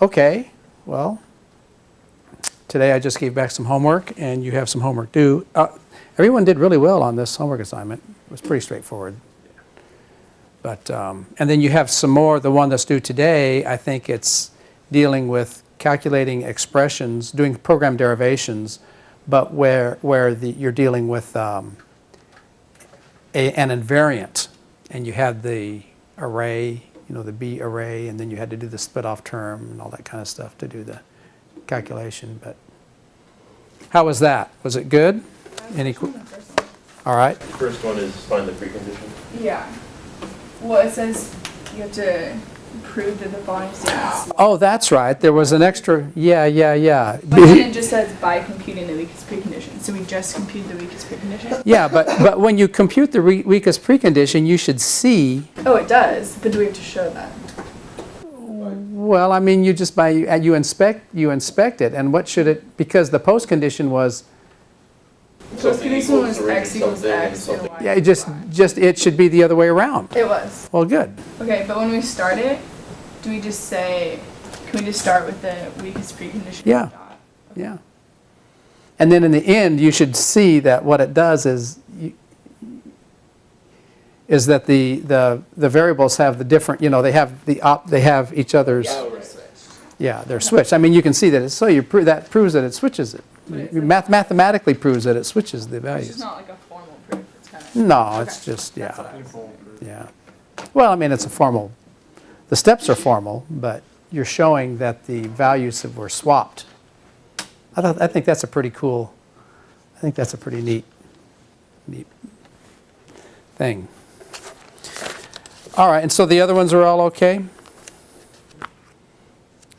Okay, well, today I just gave back some homework, and you have some homework due. Everyone did really well on this homework assignment. It was pretty straightforward. But, and then you have some more. The one that's due today, I think it's dealing with calculating expressions, doing program derivations, but where you're dealing with an invariant, and you had the array, the B array, and then you had to do the split off term and all that kind of stuff to do the calculation. But how was that? Was it good? All right. The first one is find the precondition. Yeah. Well, it says you have to prove that the following statements. Oh, that's right. There was an extra. Yeah. But then it just says by computing the weakest precondition. So we just compute the weakest precondition? Yeah, but when you compute the weakest precondition, you should see. Oh, it does. But do we have to show that? Well, I mean, you just you inspect it, and what should it? Because the postcondition was. Postcondition was x equals x and y. Yeah, it should be the other way around. It was. Well, good. Okay, but when we start it, do we just say? Can we just start with the weakest precondition? Yeah. Yeah. And then in the end, you should see that what it does is that the variables have the different, they have each other's. Yeah, they're switched. I mean, you can see that that proves that it switches it. Mathematically proves that it switches the values. It's just not like a formal proof. It's kind of. No, Okay. it's just yeah. Well, I mean, it's a formal. The steps are formal, but you're showing that the values were swapped. I think that's a pretty cool. I think that's a pretty neat thing. All right, and so the other ones are all okay?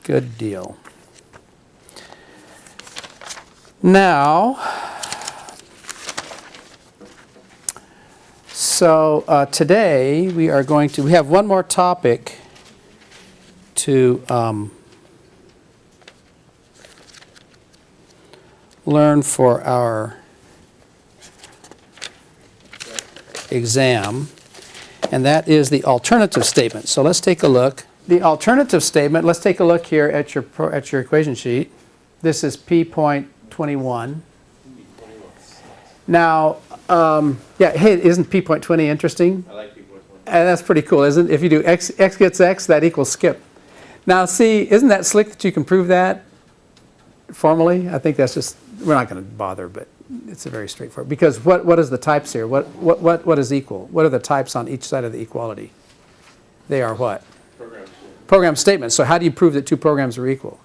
Good deal. Now, so today we have one more topic to learn for our exam, and that is the alternative statement. So let's take a look. The alternative statement, let's take a look here at your equation sheet. This is P.21. Now, hey, isn't P.20 interesting? I like P.20. And that's pretty cool, isn't it? If you do x gets x, that equals skip. Now, see, isn't that slick that you can prove that formally? I think that's just, we're not going to bother, but it's a very straightforward. Because what is the types here? What is equal? What are the types on each side of the equality? They are what? Program statements. So how do you prove that two programs are equal?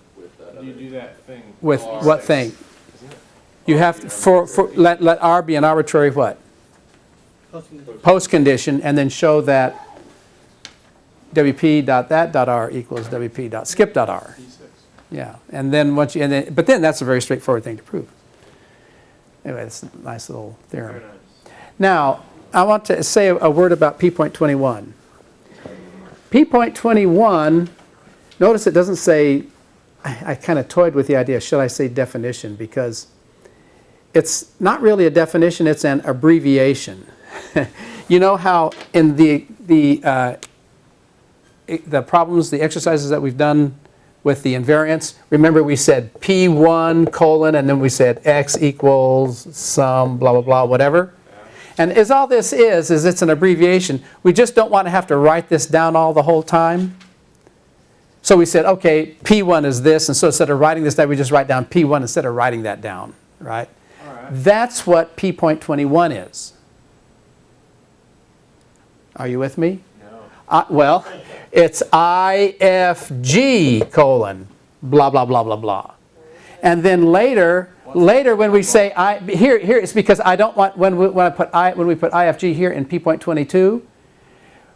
You do that thing. With what thing? You have to, let R be an arbitrary what? Postcondition, and then show that WP.that.R equals WP.skip.R. Yeah, and then but then that's a very straightforward thing to prove. Anyway, it's a nice little theorem. Very nice. Now, I want to say a word about P.21. P.21, notice it doesn't say, I kind of toyed with the idea, should I say definition? Because it's not really a definition, it's an abbreviation. You know how in the problems, the exercises that we've done with the invariants, remember we said P1 colon, and then we said X equals some blah, blah, blah, whatever. And as all this is it's an abbreviation. We just don't want to have to write this down all the whole time. So we said, okay, P1 is this, and so instead of writing this down, we just write down P1 instead of writing that down, right? All right. That's what P.21 is. Are you with me? No. Well, it's IFG colon blah, blah, blah, blah, blah. And then later when we say here it's because I don't want when we put IFG here in P.22,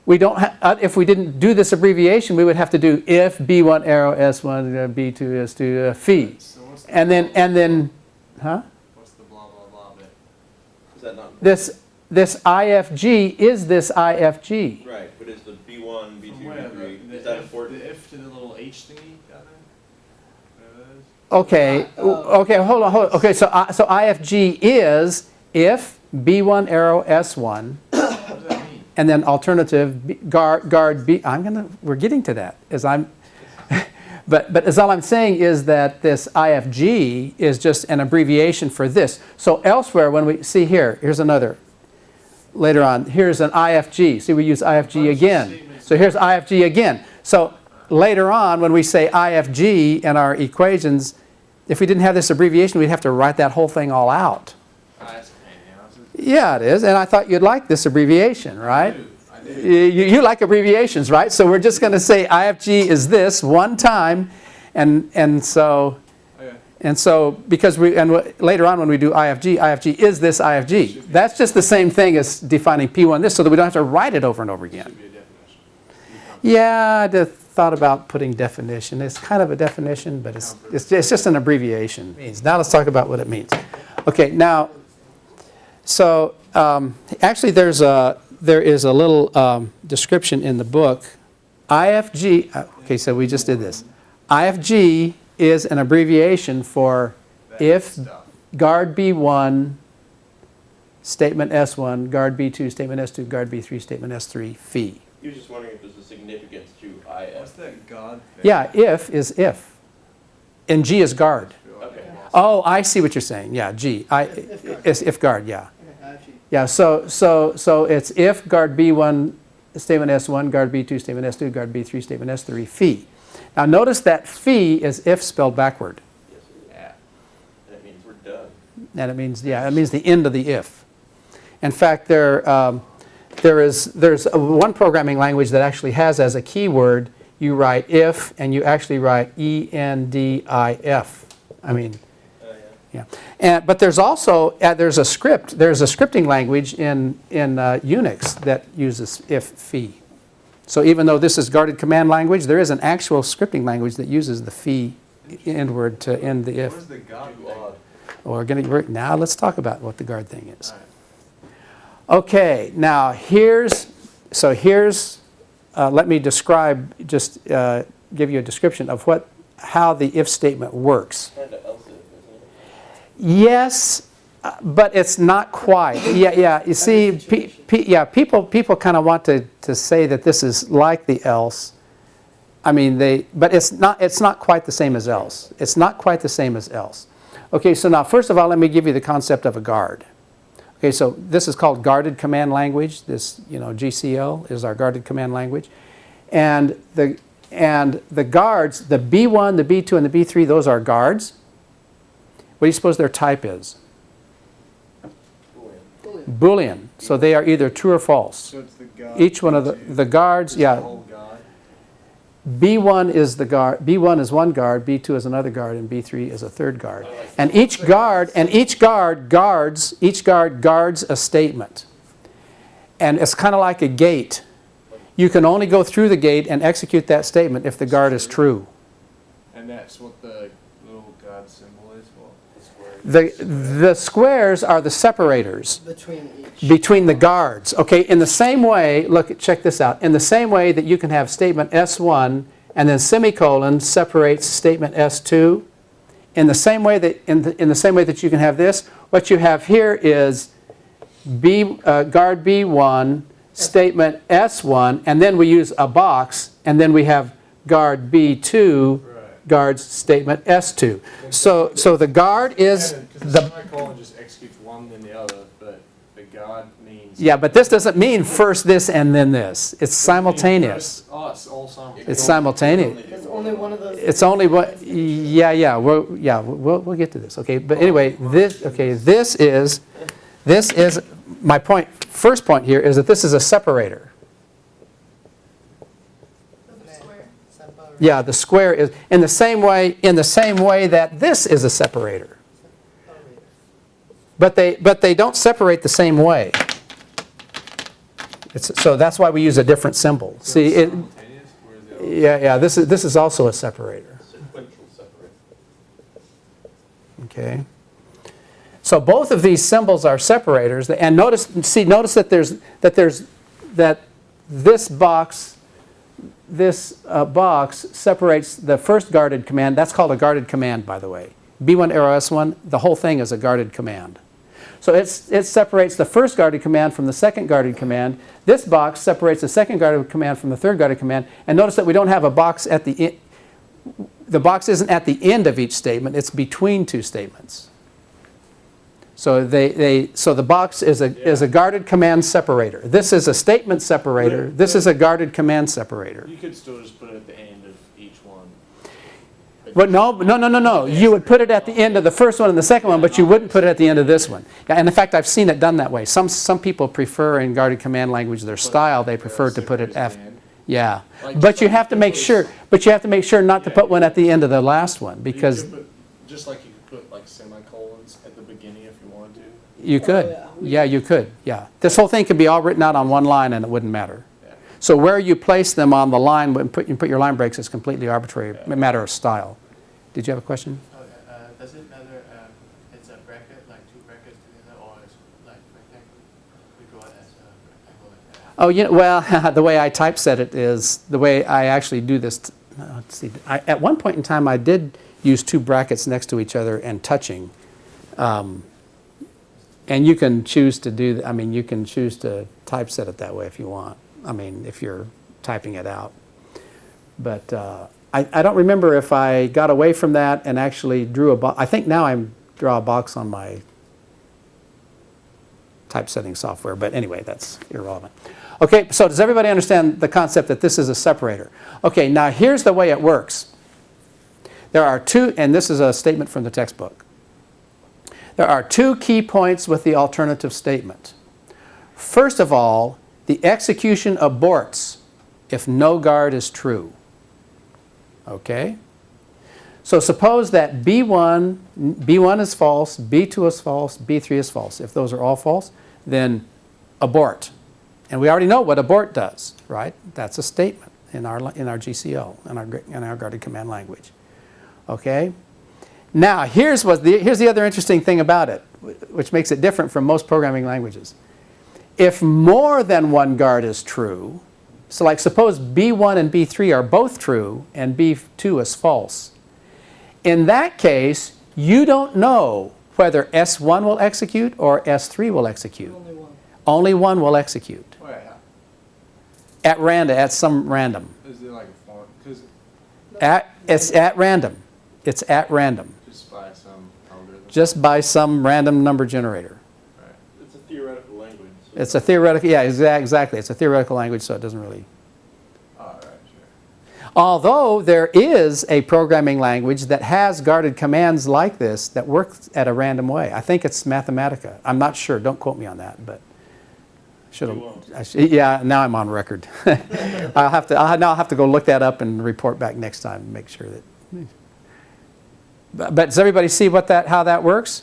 we don't if we didn't do this abbreviation, we would have to do if B1 arrow S1 B2 S2 phi. So And then huh? What's the blah blah blah bit? Is that not This IFG is this IFG. right? But is the B1, B2, Where, B3? the Is that if, important? the if to the little H thingy down there? Whatever that is. Okay. Okay. Hold on. Okay. So IFG is if B1 arrow S1, What does that mean? and then alternative guard B. We're getting to that as I'm. But as all I'm saying is that this IFG is just an abbreviation for this. So elsewhere, when we see here, here's another. Later on, here's an IFG. See, we use IFG again. So here's IFG again. So later on, when we say IFG in our equations, if we didn't have this abbreviation, we'd have to write that whole thing all out. That's a pain in the ass. Yeah, it is. And I thought you'd like this abbreviation, right? I do. You like abbreviations, right? So we're just going to say IFG is this one time, and so because later on when we do IFG is this IFG. That's just the same thing as defining P1 this, so that we don't have to write it over and over again. Should be a definition. Yeah, I just thought about putting definition. It's kind of a definition, but it's just an abbreviation. Now let's talk about what it means. Okay, now, so actually there is a little description in the book. IFG, okay, so we just did this. IFG is an abbreviation for if guard B1, statement S1, guard B2, statement S2, guard B3, statement S3, phi. He was just wondering if there's a significance to What's IF. that God thing? Yeah, if is if. And G is guard. Okay. Oh, I see what you're saying. Yeah, G. Is if guard, yeah. Yeah, so it's if guard B1, statement S1, guard B2, statement S2, guard B3, statement S3, phi. Now notice that phi is if spelled backward. Yes, it is. Yeah. And it means we're done. And it means, yeah, it means the end of the if. In fact, there's one programming language that actually has as a keyword, you write if, and you actually write ENDIF. I mean, yeah. But there's also, there's a scripting language in Unix that uses if phi. So even though this is guarded command language, there is an actual scripting language that uses the phi end word to end the if. What is the God Too thing? odd. Now let's talk about what the guard thing is. All right. Okay, now let me describe, just give you a description of how the if statement works. Kind of else, isn't it? Yes, but it's not quite. Yeah. You see, people kind of want to say that this is like the else. I mean, but it's not quite the same as else. It's not quite the same as else. Okay, so now first of all, let me give you the concept of a guard. Okay, so this is called guarded command language. This, GCL is our guarded command language, and the guards, the B1, the B2, and the B3, those are guards. What do you suppose their type is? Boolean. So they are either true or false. So it's the God. Each one of the guards, Just the yeah. whole God. B1 is the guard. B1 is one guard. B2 is another guard, and B3 is a third guard. And each guard guards a statement. And it's kind of like a gate. You can only go through the gate and execute that statement if the guard is true. And that's what the little God symbol is? Well, The squares are the separators between the guards. Okay, in the same way, check this out. In the same way that you can have statement S1 and then semicolon separates statement S2, in the same way that you can have this, what you have here is guard B1, statement S1, and then we use a box, and then we have guard B2, guards statement S2. So the guard is because the semicolon just executes one then the other, but the God means. yeah, but this doesn't mean first this and then this. It's simultaneous. Us all simultaneous. It's simultaneous. It's only one of those. It's only what. Yeah. We'll get to this. Okay, but anyway, this is my point. First point here is that this is a separator. Yeah, the square is in the same way that this is a separator. But they don't separate the same way. So that's why we use a different symbol. See, Simultaneous? Where's the other? yeah. This is also a separator. Sequential separate. Okay. So both of these symbols are separators, and notice that this box separates the first guarded command. That's called a guarded command, by the way. B1 arrow S1, the whole thing is a guarded command. So it separates the first guarded command from the second guarded command. This box separates the second guarded command from the third guarded command. And notice that we don't have a box at the end. the box isn't at the end of each statement, it's between two statements. So so the box is a guarded command separator. This is a statement separator. This is a guarded command separator. You could still just put it at the end of each one. But no. You would put it at the end of the first one and the second one, but you wouldn't put it at the end of this one. And in fact, I've seen it done that way. Some people prefer in guarded command language, their style, they prefer to put it after. Yeah, Like, but just you like have to you make could sure. But you have to make sure not to Yeah. put one at the end of the last one, because You could put, just like you could put like semicolons at the beginning if you wanted to. you could. yeah. Yeah, you could. Yeah, this whole thing could be all written out on one line, and it wouldn't matter. Yeah. So where you place them on the line, when you put your line breaks, is completely arbitrary, a matter of style. Did you have a question? Does it matter it's a bracket, like two brackets together, or it's like rectangle? We draw it as a rectangle like that. Oh, well, the way I typeset it is, the way I actually do this, let's see, at one point in time I did use two brackets next to each other and touching. And you can choose to do, you can choose to typeset it that way if you want. If you're typing it out. But I don't remember if I got away from that and actually drew a box. I think now I draw a box on my typesetting software, but anyway, that's irrelevant. Okay, so does everybody understand the concept that this is a separator? Okay, now here's the way it works. There are two, and this is a statement from the textbook. There are two key points with the alternative statement. First of all, the execution aborts if no guard is true. Okay? So suppose that B1 is false, B2 is false, B3 is false. If those are all false, then abort. And we already know what abort does, right? That's a statement in our GCO, in our guarded command language. Okay? Now, here's the other interesting thing about it, which makes it different from most programming languages. If more than one guard is true, so like suppose B1 and B3 are both true and B2 is false. In that case, you don't know whether S1 will execute or S3 will execute. Only one. Only one will execute. Wait, At random, at some random. is it like a font? Because It's at random. It's at random. just by some algorithm. Just by some random number generator. Right. It's a theoretical language. So It's a theoretical, yeah, exactly. It's a theoretical language, so it doesn't really. All right, sure. Although there is a programming language that has guarded commands like this that works at a random way. I think it's Mathematica. I'm not sure. Don't quote me on that, but You won't. yeah. Now I'm on record. I'll have to go look that up and report back next time and make sure that. But does everybody see how that works?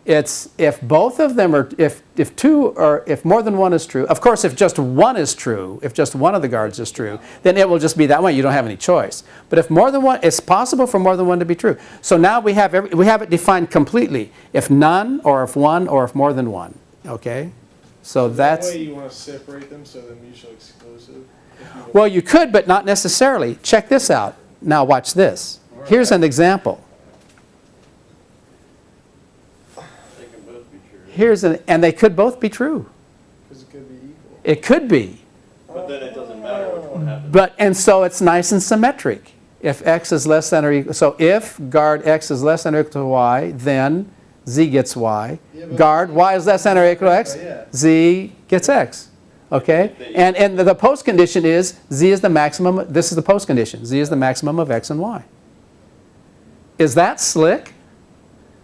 It's if both of them are, if more than one is true, of course if just one is true, if just one of the guards is true, then it will just be that way, you don't have any choice. But if more than one, it's possible for more than one to be true. So now we have it defined completely, if none, or if one, or if more than one, okay? So that's, That way you want to separate them so they're mutually exclusive. If you well you could, but not necessarily. Check this out. Now watch this. Here's an example. they can both be true. And they could both be true. Because it could be equal. It could be. But then it doesn't matter which one happens. And so it's nice and symmetric. If x is less than or equal, so if guard x is less than or equal to y, then z gets y. Yeah, but- Guard y is less than or equal to x, Yeah. z gets x. Okay? And the postcondition is z is the maximum, this is the postcondition, z is the maximum of x and y. Is that slick?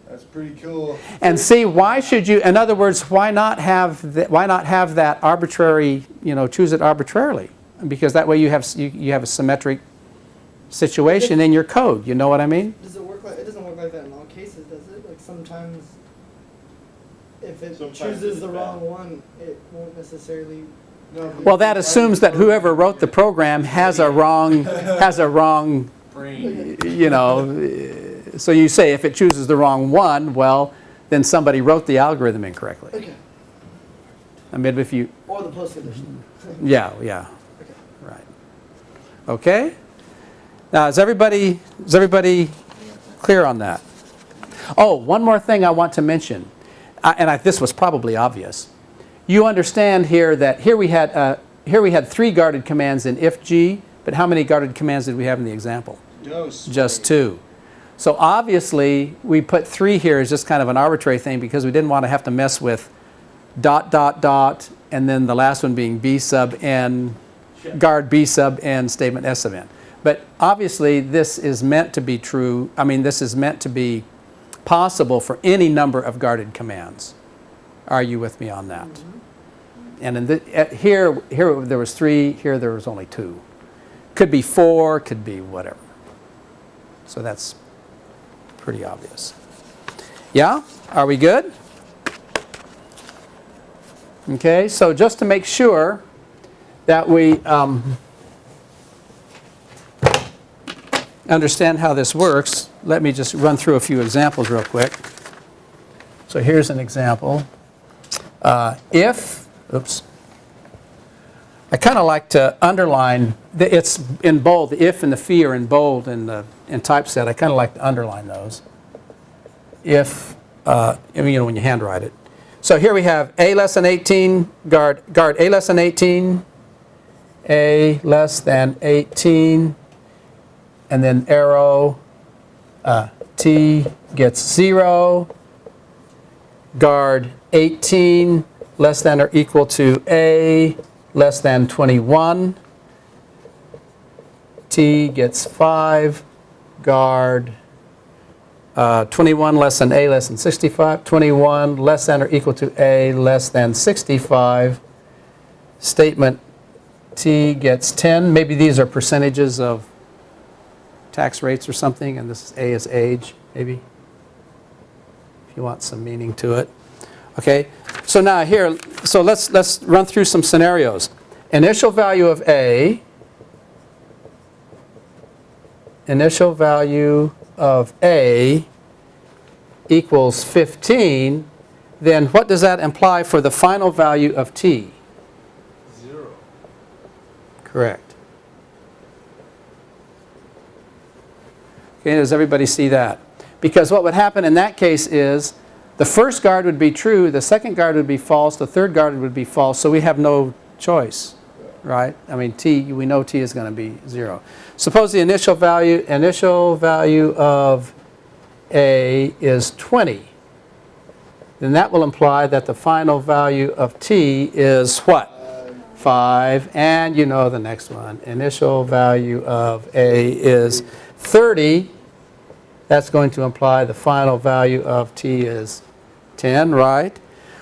That's pretty cool. And see, why should you, in other words, why not have that arbitrary, choose it arbitrarily? Because that way you have a symmetric situation in your code, you know what I mean? Does it work like, it doesn't work like that in all cases, does it? Like sometimes if it Sometimes chooses it's the bad. wrong one, it won't necessarily. No, Well, that assumes that whoever wrote the program has a wrong, Brain. so you say if it chooses the wrong one, well, then somebody wrote the algorithm incorrectly. Okay. If you, Or the post condition. yeah, Okay. right. Okay? Now, is everybody clear on that? Oh, one more thing I want to mention, this was probably obvious. You understand here that here we had 3 guarded commands in if G, but how many guarded commands did we have in the example? just 2. So obviously, we put 3 here as just kind of an arbitrary thing because we didn't want to have to mess with ... and then the last one being B sub n, guard B sub n, statement S sub n. But obviously, this is meant to be true. I mean, this is meant to be possible for any number of guarded commands. Are you with me on that? And in here there was 3, here there was only 2. Could be 4, could be whatever. So that's pretty obvious. Yeah? Are we good? Okay, so just to make sure that we understand how this works, let me just run through a few examples real quick. So here's an example. If, oops, I kind of like to underline, it's in bold, the if and the phi are in bold in typeset. I kind of like to underline those. If, when you handwrite it. So here we have A less than 18, guard A less than 18, A less than 18, and then arrow, T gets 0, guard 18 less than or equal to A less than 21, T gets 5, guard 21 less than A less than 65, 21 less than or equal to A less than 65, statement T gets 10. Maybe these are percentages of tax rates or something, and this is A is age, maybe, if you want some meaning to it. Okay, so now here, so let's run through some scenarios. Initial value of A, equals 15, then what does that imply for the final value of T? 0. Correct. Okay, does everybody see that? Because what would happen in that case is the first guard would be true, the second guard would be false, the third guard would be false, so we have no choice, right? I mean, T, we know T is going to be 0. Suppose the initial value of A is 20. Then that will imply that the final value of T is what? 5. And you know the next one. Initial value of A is 30. That's going to imply the final value of T is 10, right?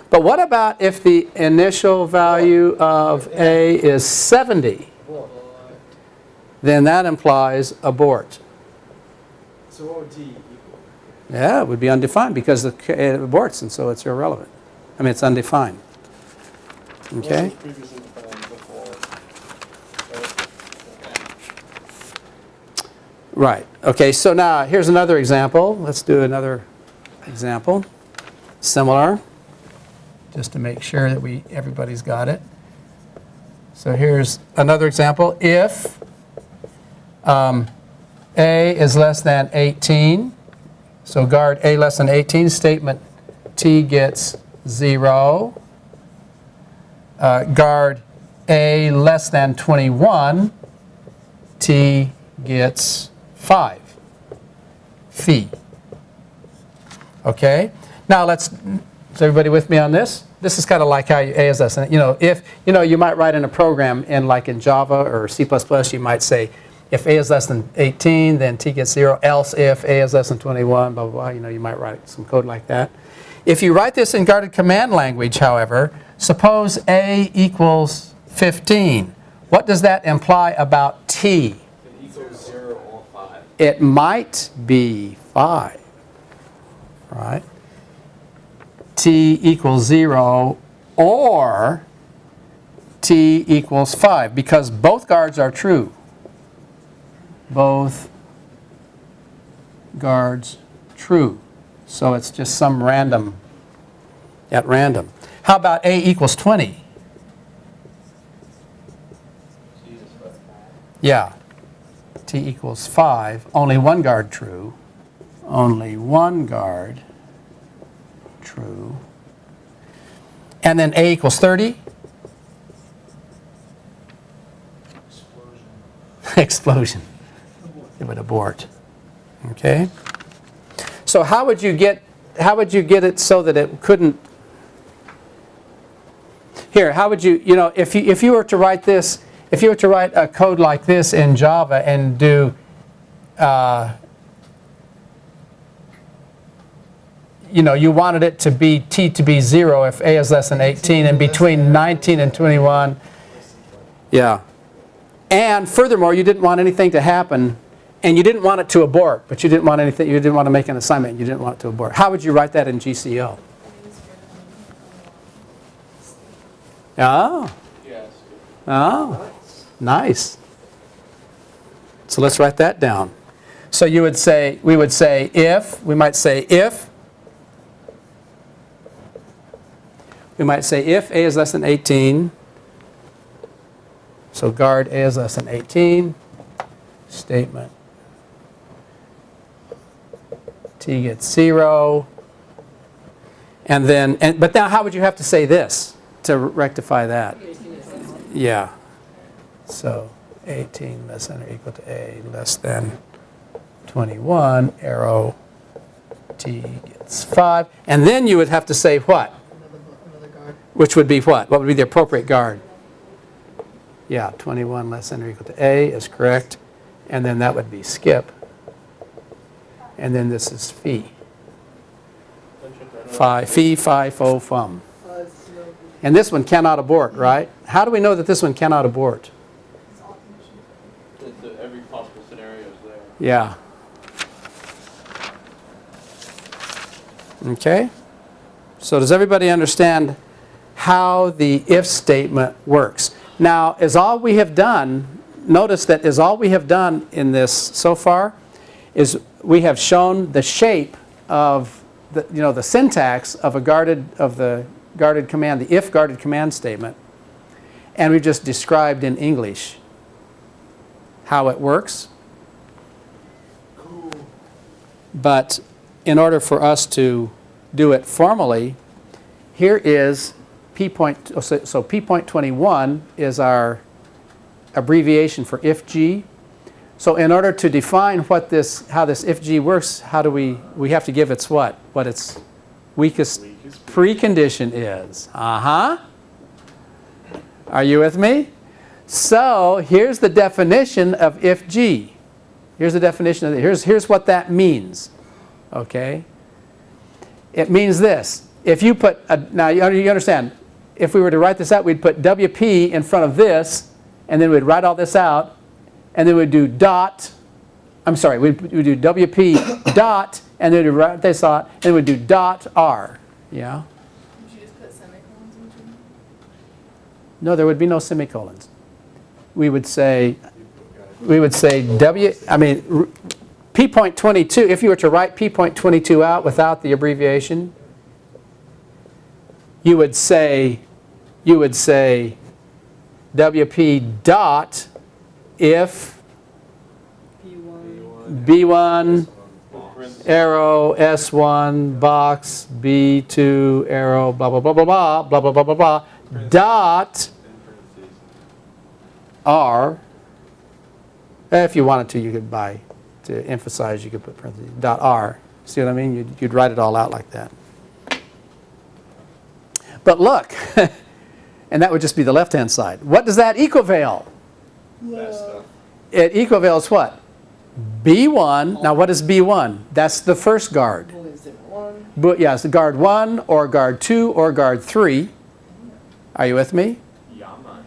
But what about if the initial value of A is 70? Then that implies abort. So what would T equal? Yeah, it would be undefined because it aborts, and so it's irrelevant. I mean, it's undefined. Okay? What was previously defined before? Right. Okay, so now here's another example. Let's do another example. Similar, just to make sure that everybody's got it. So here's another example. If A is less than 18, so guard A less than 18, statement T gets 0. Guard A less than 21, T gets 5. Phi. Okay? Now is everybody with me on this? This is kind of like how A is less than, if, you might write in a program like in Java or C++, you might say, if A is less than 18, then T gets 0, else if A is less than 21, blah, blah, blah. You might write some code like that. If you write this in guarded command language, however, suppose A equals 15. What does that imply about T? It equals 0 or 5. It might be 5, right? T equals 0 or T equals 5, because both guards are true. Both guards true. So it's just some random, at random. How about A equals 20? Yeah. T equals 5. Only one guard true. Only one guard true. And then A equals 30? Explosion. it would abort. Okay? So how would you get it so that it couldn't? Here, how would you, if you were to write this, if you were to write a code like this in Java and do you wanted it to be t to be 0 if a is less than 18 and between 19 and 21. Yeah. And furthermore, you didn't want anything to happen, and you didn't want it to abort, but you didn't want anything, you didn't want to make an assignment, you didn't want it to abort. How would you write that in GCO? Oh, Yes. oh, nice. So let's write that down. So we would say if, we might say if a is less than 18, so guard a is less than 18, statement t gets 0, and then, but now how would you have to say this to rectify that? Yeah, so 18 less than or equal to a less than 21, arrow t gets 5, and then you would have to say what? Another guard. Which would be what? What would be the appropriate guard? Yeah, 21 less than or equal to a is correct. And then that would be skip. And then this is phi. Phi, fi, fo, fum. And this one cannot abort, right? How do we know that this one cannot abort? Every possible scenario is there. Yeah. Okay. So does everybody understand how the if statement works? Now, is all we have done, notice that is all we have done in this so far is we have shown the shape of the syntax of the guarded command, the if guarded command statement, and we just described in English how it works. Cool. But in order for us to do it formally, here is P point, so P.21 is our abbreviation for if-g. So in order to define how this if-g works, how do we have to give its what its weakest precondition is. Are you with me? So here's the definition of if-g. Here's the definition of it. Here's what that means. Okay? It means this. If you put, now you understand, if we were to write this out, we'd put WP in front of this, and then we'd write all this out, and then we'd do dot, I'm sorry, we'd do WP dot, and then we'd write this out, and then we'd do dot R. Yeah? Would you just put semicolons in between? No, there would be no semicolons. We would say P.22, if you were to write P.22 out without the abbreviation, you would say WP dot if B1 arrow S1 box B2 arrow blah blah blah blah blah blah blah blah blah blah dot R. If you wanted to, you could to emphasize, you could put parentheses dot R. See what I mean? You'd write it all out like that. But look, and that would just be the left-hand side. What does that equivalent? That stuff. It equivalents what? B1. Now what is B1? That's the first guard. Only is it one? But yeah, it's the guard 1 or guard 2 or guard 3. Are you with me? Yaman.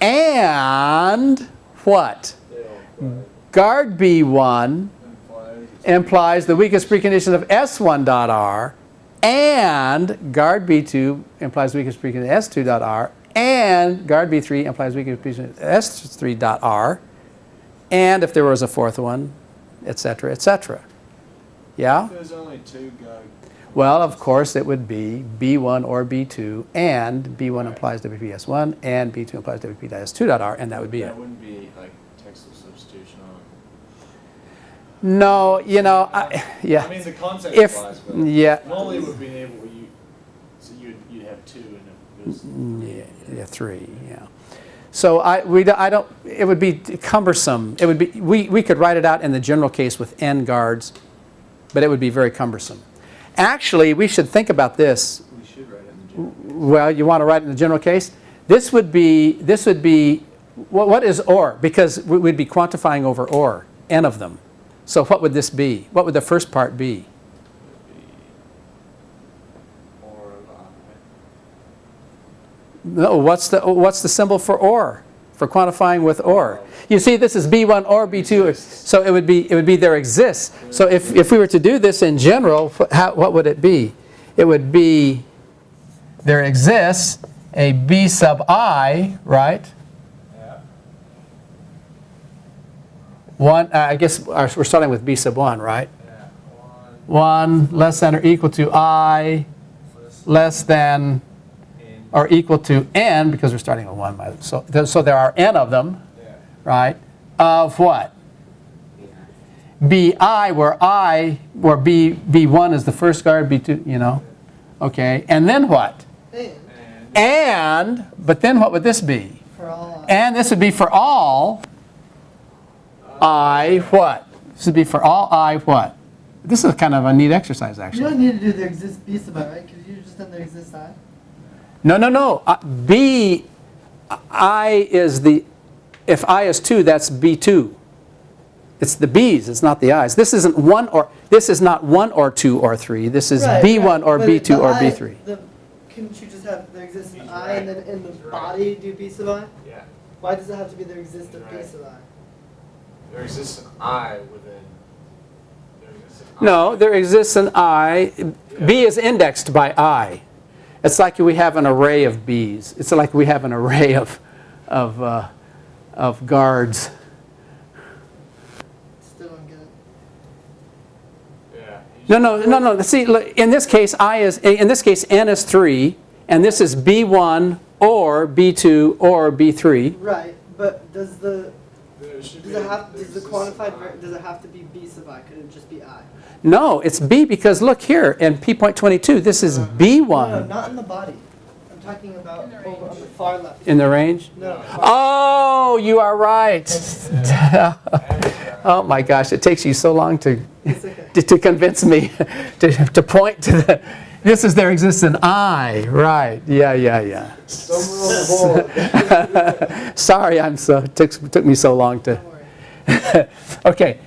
And what? Guard B1 implies the weakest precondition of S1.R, and guard B2 implies the weakest precondition of S2.R, and guard B3 implies the weakest precondition of S3.R, and if there was a fourth one, etc., etc. Yeah? There's only two go. Well, of course, it would be B1 or B2, and B1 implies WP S1, and B2 implies WP S2.R, and that would be it. That wouldn't be like textual substitution on. No, yeah. I mean, the concept If- applies, but yeah. normally it would be able so you'd have two, and it was Yeah, 3, yeah. So it would be cumbersome. It would be, we could write it out in the general case with n guards, but it would be very cumbersome. Actually, we should think about this. We should write it in the general. Well, you want to write it in the general case? This would be, what is or? Because we'd be quantifying over or, n of them. So what would this be? What would the first part be? Or of I. No, what's the symbol for or? For quantifying with or. You see, this is B1 or B2, so it would be there exists. So if we were to do this in general, what would it be? It would be there exists a B sub I, right? Yeah. One, I guess we're starting with B sub 1, right? Yeah. 1 less than or equal to I less than or equal to n, because we're starting with 1. So there are n of them, Yeah. right? Of what? Bi, where B1 is the first guard, B2, you know. Okay, and then what? And, but then what would this be? For all. And this would be for all I what? This would be for all I what? This is kind of a neat exercise, You actually. don't need to do the exist B sub I, right? Because you just done the exist I. No. B, I is the, if I is 2, that's B2. It's the B's, it's not the I's. This isn't this is not 1 or 2 or 3. This is Right, B1 right. or But B2 the or I- B3. Couldn't you just have there exists an He's I right. and then in the He's right. body do B sub I? Yeah. Why does it have to be there exists of He's B right. sub I? There exists an I within. There exists an I. No, there exists an I. B is indexed by I. It's like we have an array of B's. It's like we have an array of guards. Still don't get it. Yeah. No. See, look, in this case, n is 3, and this is B1 or B2 or B3. Right, but does the There should does be it a- have there does the exists an quantified I. does it have to be B sub I? Could it just be I? No, it's B because look here in P.22. This is No, B1 not in the body. I'm talking about In the over on range. the far left. in the range. No. Oh, you are right. Oh my gosh, it takes you so long to It's okay. to convince me to point to the. This is there exists an I, right? Yeah. Somewhere on the board. Sorry, took me so long to. Don't worry. Okay,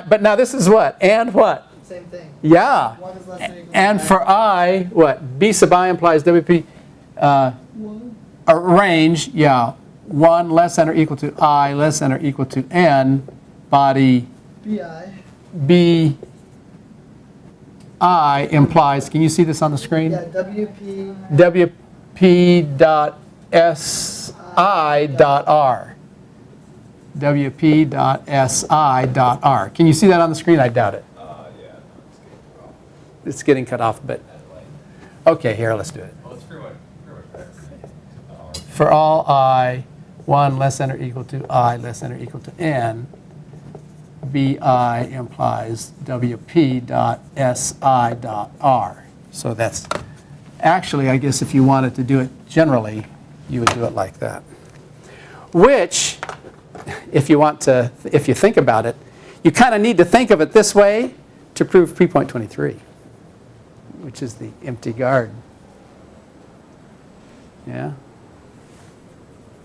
but now this is what? And what? Same thing. Yeah. One is less than or equal to And I. for I, what? B sub I implies WP, a range, yeah. 1 less than or equal to I less than or equal to n, body BI. B I implies, can you see this on the screen? Yeah, WP. WP dot SI dot R. WP dot SI dot R. Can you see that on the screen? I doubt it. Yeah. It's getting cut off, but okay, here, let's do it. Well, it's pretty much better. For all I, 1 less than or equal to I less than or equal to n, BI implies WP dot SI dot R. So that's, actually, I guess if you wanted to do it generally, you would do it like that. Which, if you think about it, you kind of need to think of it this way to prove P.23, which is the empty guard. Yeah?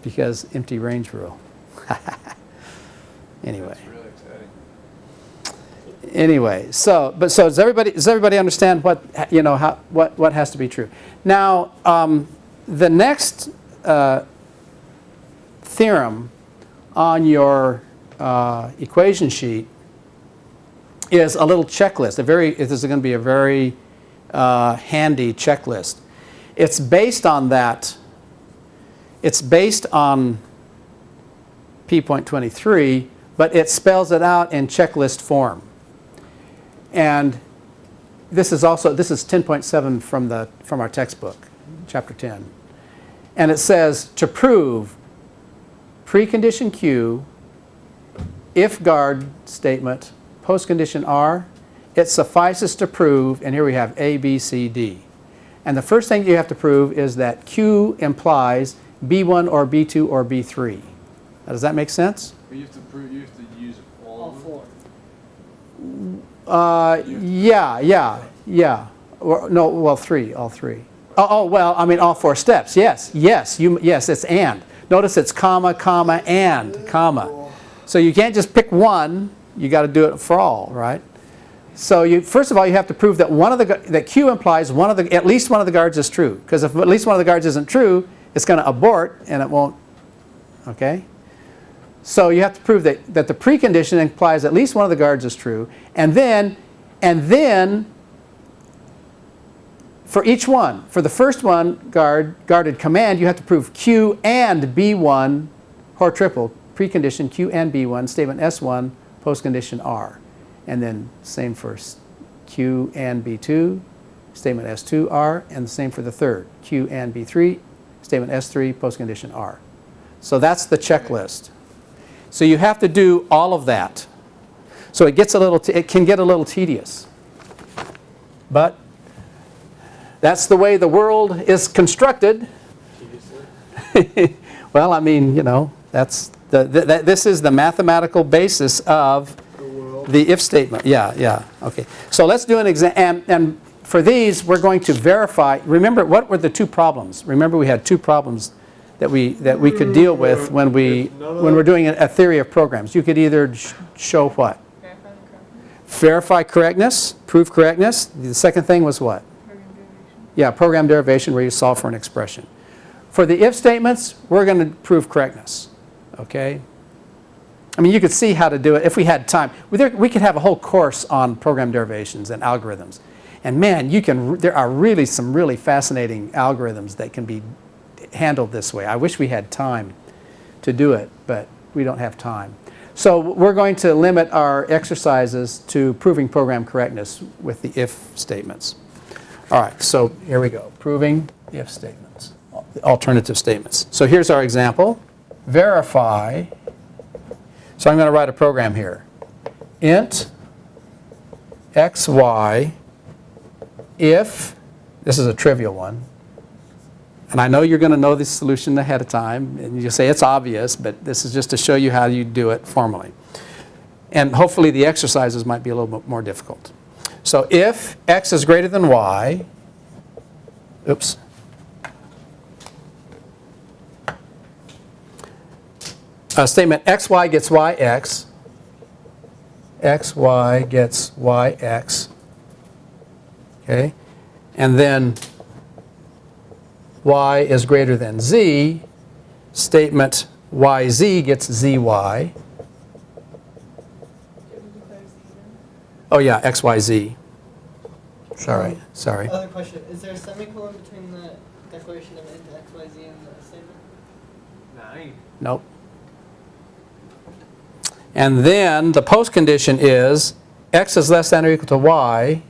Because empty range rule. Anyway. That's really exciting. Anyway, so does everybody understand what what has to be true? Now, the next theorem on your equation sheet is a little checklist. This is going to be a very handy checklist. It's based on that. It's based on P.23, but it spells it out in checklist form. And this is 10.7 from our textbook, chapter 10. And it says to prove precondition Q, if guard statement, postcondition R, it suffices to prove, and here we have A, B, C, D. And the first thing you have to prove is that Q implies B1 or B2 or B3. Now, does that make sense? But you have to prove, you have to use all All of them. four. Yeah. Or, no, well, all three. Oh, well, I mean, all four steps. Yes, it's and. Notice it's comma, comma, and, comma. So you can't just pick one. You got to do it for all, right? So first of all, you have to prove that that Q implies at least one of the guards is true. Because if at least one of the guards isn't true, it's going to abort and it won't. Okay? So you have to prove that the precondition implies at least one of the guards is true, and then for each one, for the first one guarded command, you have to prove Q and B1 or triple precondition Q and B1 statement S1 postcondition R, and then same for Q and B2 statement S2 R, and the same for the third Q and B3 statement S3 postcondition R. So that's the checklist. So you have to do all of that. So it can get a little tedious. But that's the way the world is constructed. Well, I mean, that's this is the mathematical basis of the if statement. Yeah. Okay. So let's do an exam. And for these, we're going to verify. Remember, what were the two problems? Remember, we had two problems that we could deal with when we're doing a theory of programs. You could either show what? Verify correctness, prove correctness. The second thing was what? Yeah, program derivation, where you solve for an expression. For the if statements, we're going to prove correctness. Okay? I mean, you could see how to do it if we had time. We could have a whole course on program derivations and algorithms. And man, there are really some really fascinating algorithms that can be handled this way. I wish we had time to do it, but we don't have time. So we're going to limit our exercises to proving program correctness with the if statements. All right, so here we go. Proving if statements, alternative statements. So here's our example. Verify. So I'm going to write a program here. Int xy if, this is a trivial one, and I know you're going to know the solution ahead of time, and you say it's obvious, but this is just to show you how you do it formally. And hopefully the exercises might be a little bit more difficult. So if x is greater than y, statement xy gets yx, xy gets yx, okay, and then y is greater than z, statement yz gets zy. Oh yeah, xyz. Sorry. Other question, is there a semicolon between the declaration of int xyz and the statement? Nine. Nope. And then the postcondition is x is less than or equal to y,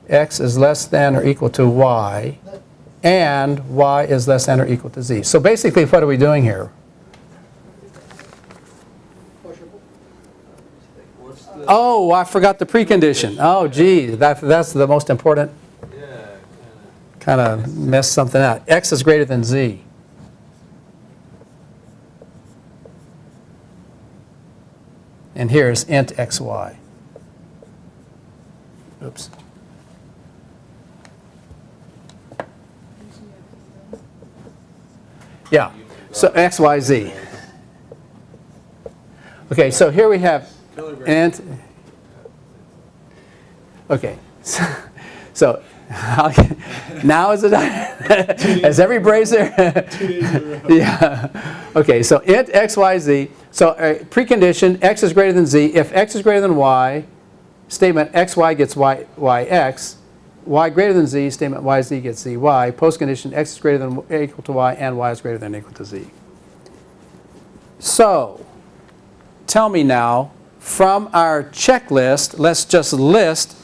x is less than or equal to y, and y is less than or equal to z. So basically, what are we doing here? Oh, I forgot the precondition. Oh, gee, that's the most important. Yeah. Kind of messed something out. X is greater than z. And here's int xy. Oops. Yeah, so xyz. Okay, so here we have int. Okay, so now is the time. Has every bracer? 2 days in a row. Yeah. Okay, so int xyz. So precondition x is greater than z. If x is greater than y, statement xy gets yx. Y greater than z, statement yz gets zy. Postcondition x is greater than or equal to y and y is greater than or equal to z. So tell me now, from our checklist, let's just list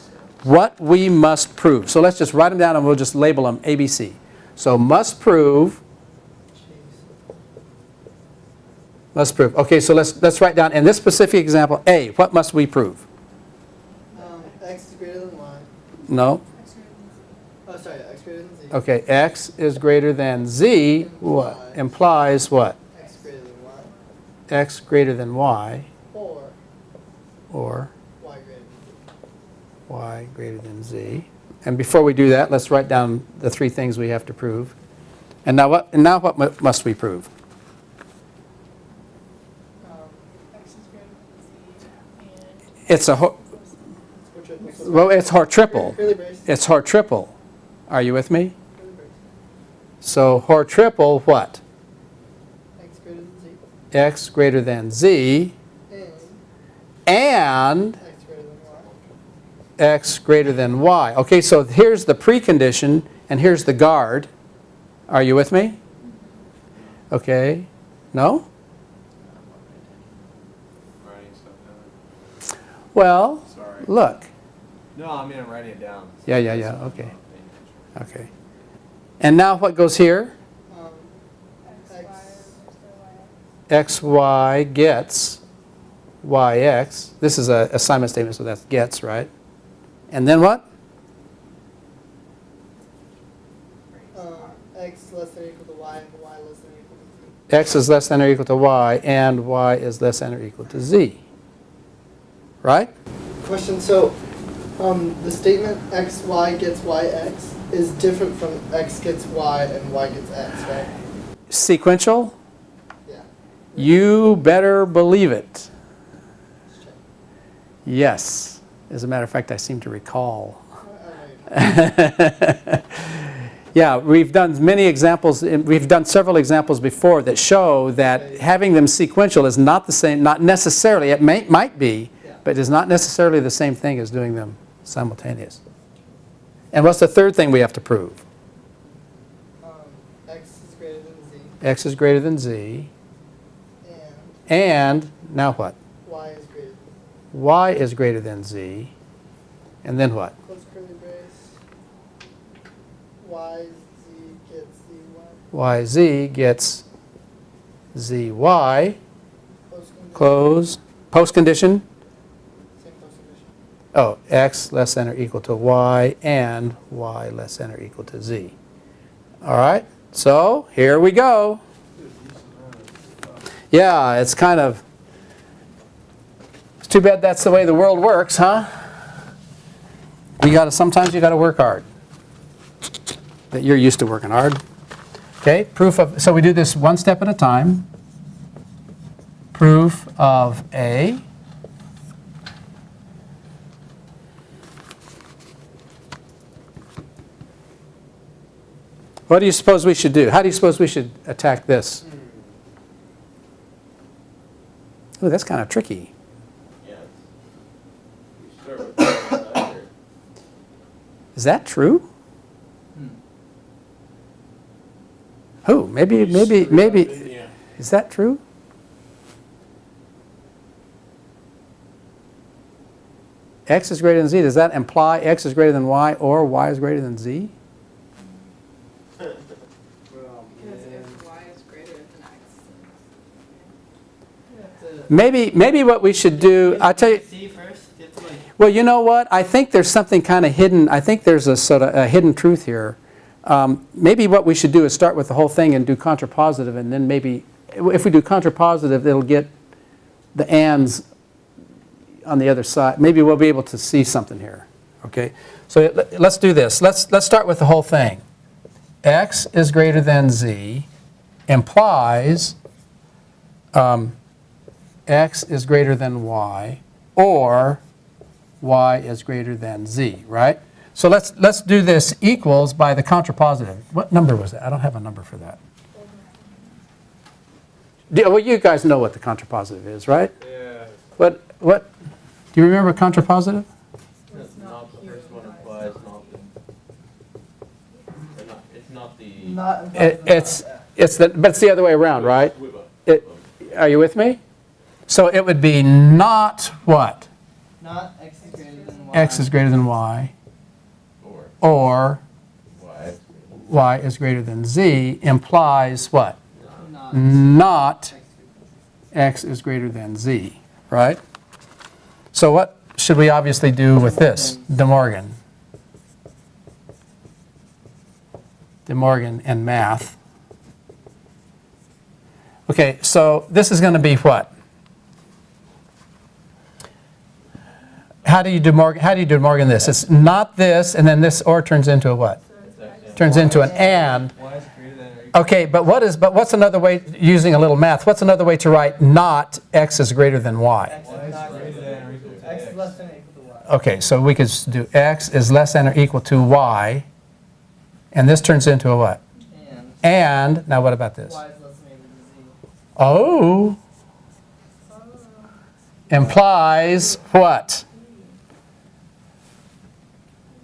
what we must prove. So let's just write them down and we'll just label them ABC. So must prove. Must prove. Okay, so let's write down in this specific example, A, what must we prove? X is greater than y. No. Oh, sorry, x greater than z. Okay, x is greater than z, what? Implies what? X greater than y. X greater than y, Or or y greater than z. y greater than z. And before we do that, let's write down the three things we have to prove. And now what must we prove? X is greater than Z and It's a, Which are- well, it's hor triple. Curly brace. It's hor triple. Are you with me? Curly brace. So hor triple what? X greater than z. X greater than z and And x greater than y. x greater than y. Okay, so here's the precondition and here's the guard. Are you with me? Okay. No? Writing stuff down. Well, Sorry. look. No, I mean I'm writing it down. Yeah, yeah, That's yeah, what I'm okay. not paying attention. Okay. And now what goes here? X. xy gets yx. This is an assignment statement, so that's gets, right? And then what? X less than or equal to y and y less than or equal to z. X is less than or equal to y and y is less than or equal to z. Right? Question, so the statement x, y gets y, x is different from x gets y and y gets x, right? Sequential? Yeah. You better believe it. Let's check. Yes. As a matter of fact, I seem to recall. Yeah, we've done many examples, we've done several examples before that show that having them sequential is not the same, not necessarily, it might be, but is not necessarily the same thing as doing them simultaneous. And what's the third thing we have to prove? X is greater than z X is greater than z, and and now what? y is greater than Y is greater than z, and then what? close curly brace. Y z gets zy. YZ gets zy, Close condition. close, postcondition. Same close condition. Oh, x less than or equal to y and y less than or equal to z. All right, so here we go. Yeah, it's kind of, it's too bad that's the way the world works, huh? Sometimes you gotta work hard. But you're used to working hard. Okay, proof of, so we do this one step at a time. Proof of A. What do you suppose we should do? How do you suppose we should attack this? Oh, that's kind of tricky. Yeah. You start with the side here. Is that true? Oh, maybe, Yeah. is that true? X is greater than z. Does that imply x is greater than y or y is greater than z? because if Y is greater than X. Maybe what we should do, I'll tell you, See first, it's like, well, you know what? I think there's something kind of hidden. I think there's a sort of a hidden truth here. Maybe what we should do is start with the whole thing and do contrapositive, and then maybe, if we do contrapositive, it'll get the ands on the other side. Maybe we'll be able to see something here. Okay, so let's do this. Let's start with the whole thing. X is greater than z implies x is greater than y, or y is greater than z, right? So let's do this equals by the contrapositive. What number was that? I don't have a number for that. Well, you guys know what the contrapositive is, right? Yeah. What? Do you remember contrapositive? That's not the first one applies, not the. Or not, it's not the. Not But it's the other way around, right? Whip up. Are you with me? So it would be not what? not x is greater than y. X is greater than y, Or or y. y is greater than z implies what? Not Not x x is greater than z, right? So what should we obviously do with this, De Morgan? De Morgan and math. Okay, so this is going to be what? How do you De Morgan this? It's not this, and then this or turns into a what? Turns into an and. Y is greater than or equal. Okay, but what's another way, using a little math, what's another way to write not x is greater than y? X Y is is not greater than or equal to X x. is less than or equal to y. Okay, so we could do x is less than or equal to y, and this turns into a what? And, now what about this? Y is less than or equal to z. Oh, implies what?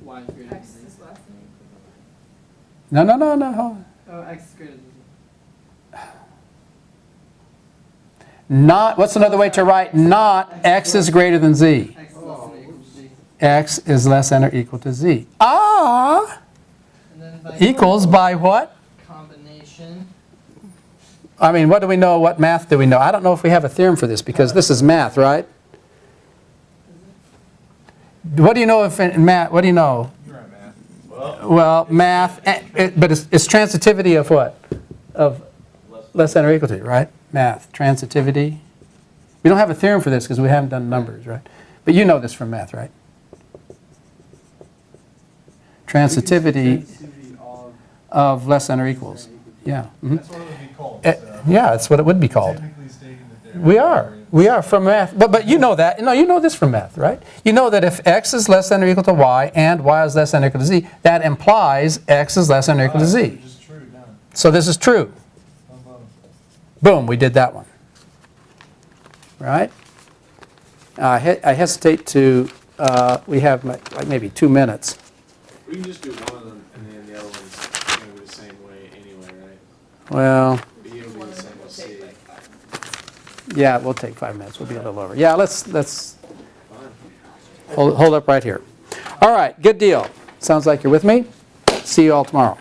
Y is greater than X z. is less than or equal to No, hold on. Oh, X is greater than z. Not, what's another way to write not x is greater than z? X is less than or equal to z. X is less than or equal to z. Ah, And then by equals by what? combination. I mean, what do we know? What math do we know? I don't know if we have a theorem for this because this is math, right? What do you know if in math, what do you know? You're right, math. Well, math, but it's transitivity of what? Of less than or equal to, right? Math, transitivity. We don't have a theorem for this because we haven't done numbers, right? But you know this from math, right? Transitivity of less than or equals. Yeah. mhm. That's what it would be called. Yeah, that's what it would be called. Technically stating that they're. We are from math. But you know that. No, you know this from math, right? You know that if x is less than or equal to y and y is less than or equal to z, that implies x is less than or equal to z. Just true, done. So this is true. Boom, we did that one. Right? I hesitate to, we have like maybe 2 minutes. We can just do one of them and then the other one's gonna be the same way anyway, right? Well, B will be the same as C. yeah, we'll take 5 minutes. We'll be a little over. Yeah, let's Fine. hold up right here. All right, good deal. Sounds like you're with me. See you all tomorrow.